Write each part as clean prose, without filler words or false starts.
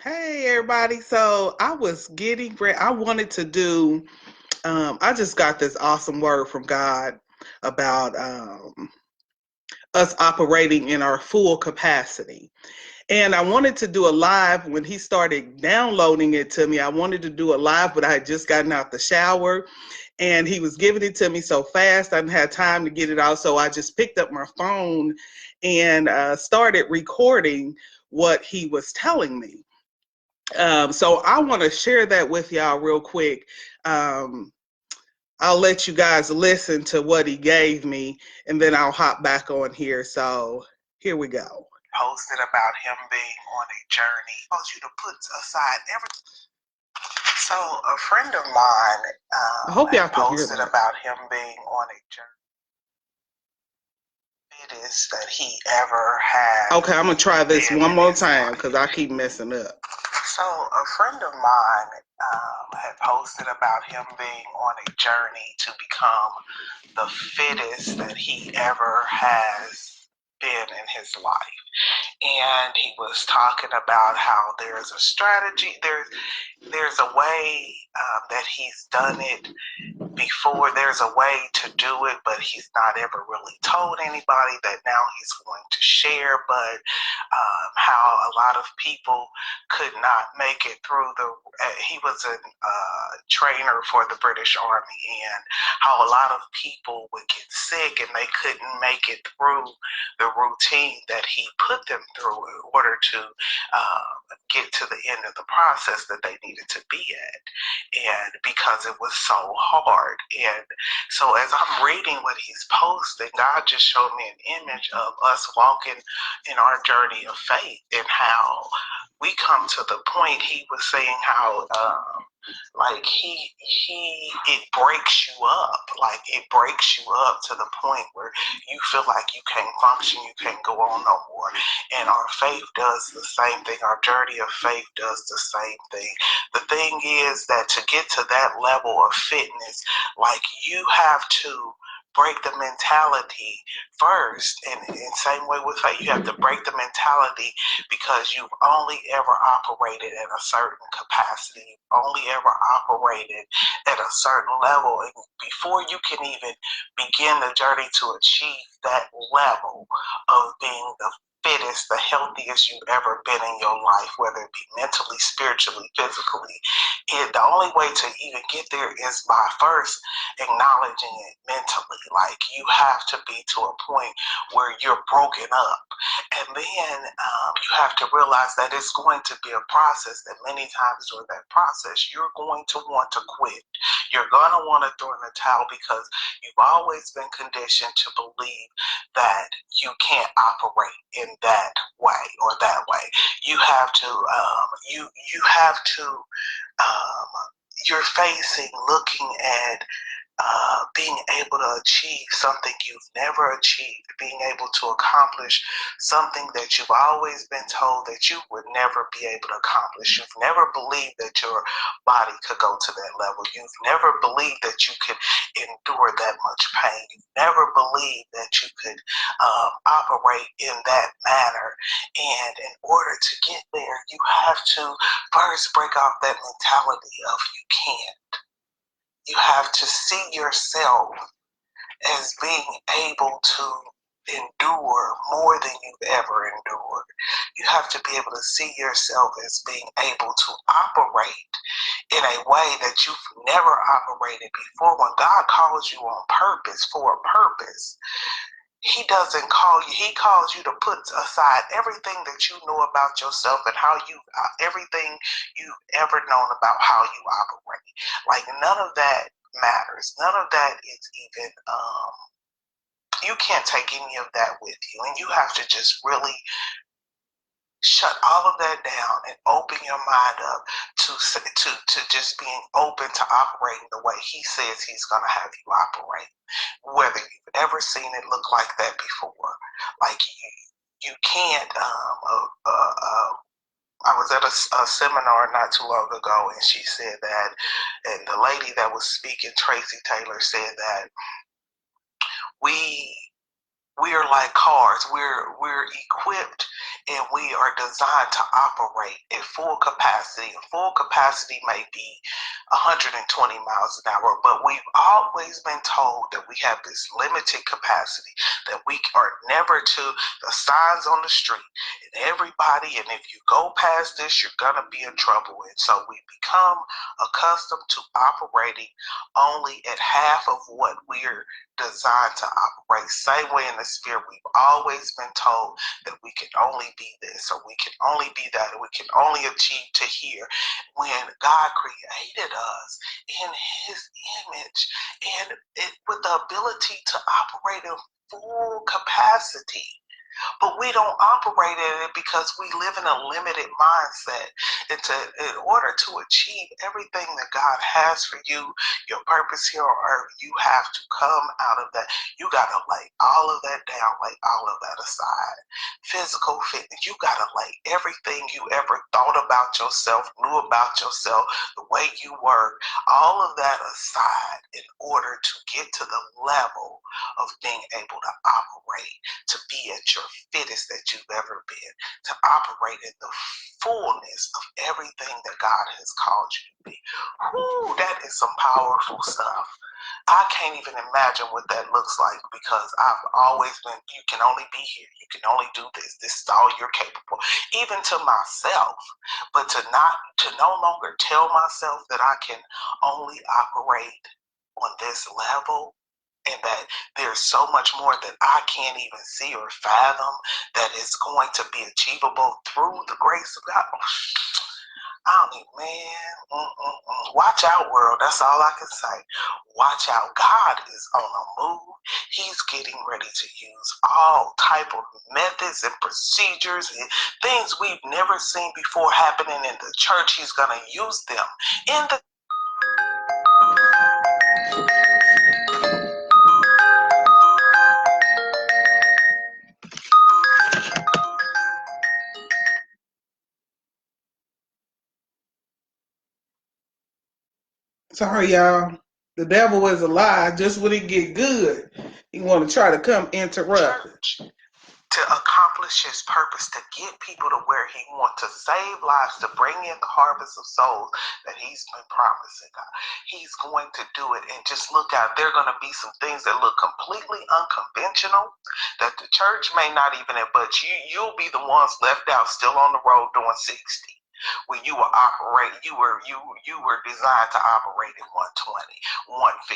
Hey everybody. So I was getting ready. I wanted to do I just got this awesome word from God about us operating in our full capacity. And I wanted to do a live when he started downloading it to me. I wanted to do a live, but I had just gotten out the shower and he was giving it to me so fast. I didn't have time to get it out. So I just picked up my phone and started recording what he was telling me. So I want to share that with y'all real quick. Um, I'll let you guys listen to what he gave me, and then I'll hop back on here. So here we go. Posted about him being on a journey. I want you to put aside everything. So a friend of mine I hope y'all can hear that. About him being on a journey. It is that he ever had. Okay, I'm gonna try this one more time because I keep messing up. So a friend of mine had posted about him being on a journey to become the fittest that he ever has been in his life. And he was talking about how there's a strategy, there's a way that he's done it before. There's a way to do it, but he's not ever really told anybody that now he's going to share. But how a lot of people could not make it through he was a trainer for the British Army, and how a lot of people would get sick and they couldn't make it through the routine that he put them through in order to get to the end of the process that they needed to be at, and because it was so hard. And so as I'm reading what he's posting, God just showed me an image of us walking in our journey of faith, and how we come to the point. He was saying how like it breaks you up. Like it breaks you up to the point where you feel like you can't function, you can't go on no more. And our faith does the same thing. Our journey of faith does the same thing. The thing is that to get to that level of fitness, like you have to break the mentality first. And in same way with faith, you have to break the mentality because you've only ever operated at a certain capacity. You've only ever operated at a certain level. And before you can even begin the journey to achieve that level of being the fittest, the healthiest you've ever been in your life, whether it be mentally, spiritually, physically, the only way to even get there is by first acknowledging it mentally. Like you have to be to a point where you're broken up. And then you have to realize that it's going to be a process, that many times during that process, you're going to want to quit. You're going to want to throw in the towel because you've always been conditioned to believe that you can't operate in that way or that way. You have to, you're facing looking at being able to achieve something you've never achieved, being able to accomplish something that you've always been told that you would never be able to accomplish. You've never believed that your body could go to that level. You've never believed that you could endure that much pain. You've never believed that you could operate in that manner. And in order to get there, you have to first break off that mentality of you can't. You have to see yourself as being able to endure more than you've ever endured. You have to be able to see yourself as being able to operate in a way that you've never operated before. When God calls you on purpose, for a purpose, He doesn't call you. He calls you to put aside everything that you know about yourself and how you, everything you've ever known about how you operate. Like none of that matters. None of that is even, you can't take any of that with you. And you have to just really shut all of that down and open your mind up to just being open to operating the way He says He's going to have you operate. Whether you've ever seen it look like that before. Like you can't, I was at a seminar not too long ago, and she said that, and the lady that was speaking, Tracy Taylor, said that we are like cars. We're equipped and we are designed to operate at full capacity. And full capacity may be 120 miles an hour, but we've always been told that we have this limited capacity, that we are never to the signs on the street and everybody, and if you go past this, you're gonna be in trouble. And so we become accustomed to operating only at half of what we're designed to operate. Same way in the spirit, we've always been told that we can only be this, or we can only be that, or we can only achieve to here, when God created us in his image and with the ability to operate in full capacity. But we don't operate in it because we live in a limited mindset. And in order to achieve everything that God has for you, your purpose here on earth, you have to come out of that. You got to lay all of that down, lay all of that aside. Physical fitness, you got to lay everything you ever thought about yourself, knew about yourself, the way you work, all of that aside in order to get to the level of being able to operate, to be at your fittest that you've ever been, to operate in the fullness of everything that God has called you to be. Whew, that is some powerful stuff. I can't even imagine what that looks like, because I've always been, you can only be here, you can only do this, this is all you're capable, even to myself. But to no longer tell myself that I can only operate on this level, and that there's so much more that I can't even see or fathom that is going to be achievable through the grace of God. I don't even, man, watch out, world. That's all I can say. Watch out. God is on the move. He's getting ready to use all type of methods and procedures and things we've never seen before happening in the church. He's going to use them in the Sorry, y'all. The devil is a lie. Just when it get good, he want to try to come interrupt. To accomplish his purpose, to get people to where he wants, to save lives, to bring in the harvest of souls that he's been promising. He's going to do it. And just look out, there are going to be some things that look completely unconventional that the church may not even have, but you'll be the ones left out still on the road doing 60. When you were operating, you were designed to operate at 120, 150,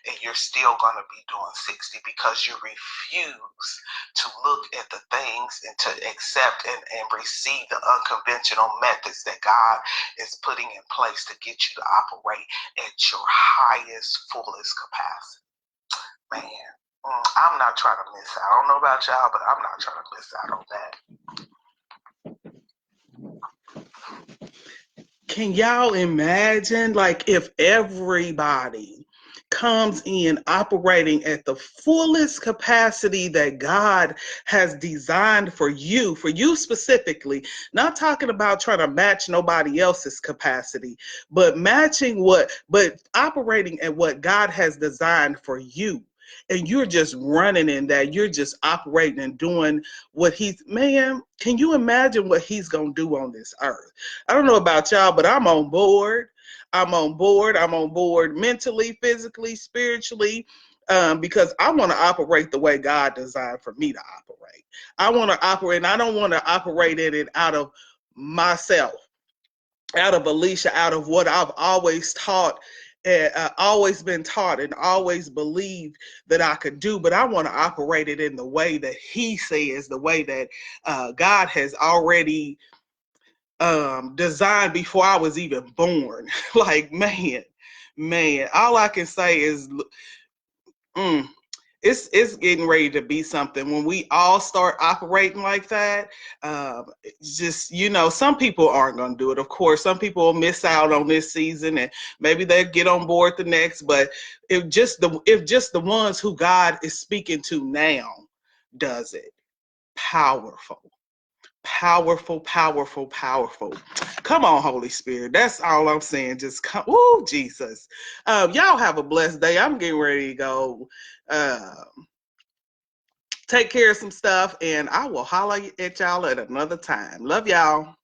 and you're still going to be doing 60 because you refuse to look at the things and to accept and receive the unconventional methods that God is putting in place to get you to operate at your highest, fullest capacity. Man, I'm not trying to miss out. I don't know about y'all, but I'm not trying to miss out on that. Can y'all imagine, like, if everybody comes in operating at the fullest capacity that God has designed for you specifically, not talking about trying to match nobody else's capacity, but but operating at what God has designed for you. And you're just running in that. You're just operating and doing what man, can you imagine what he's going to do on this earth? I don't know about y'all, but I'm on board. I'm on board mentally, physically, spiritually, because I want to operate the way God designed for me to operate. I want to operate, and I don't want to operate in it out of myself, out of Alicia, out of what I've always taught, always been taught and always believed that I could do, but I want to operate it in the way that he says, the way that God has already designed before I was even born. Like, man, all I can say is it's getting ready to be something when we all start operating like that. Just, some people aren't going to do it. Of course, some people will miss out on this season and maybe they'll get on board the next, but if just the ones who God is speaking to now does it, powerful. Come on, Holy Spirit. That's all I'm saying. Just come. Woo, Jesus. Y'all have a blessed day. I'm getting ready to go take care of some stuff, and I will holler at y'all at another time. Love y'all.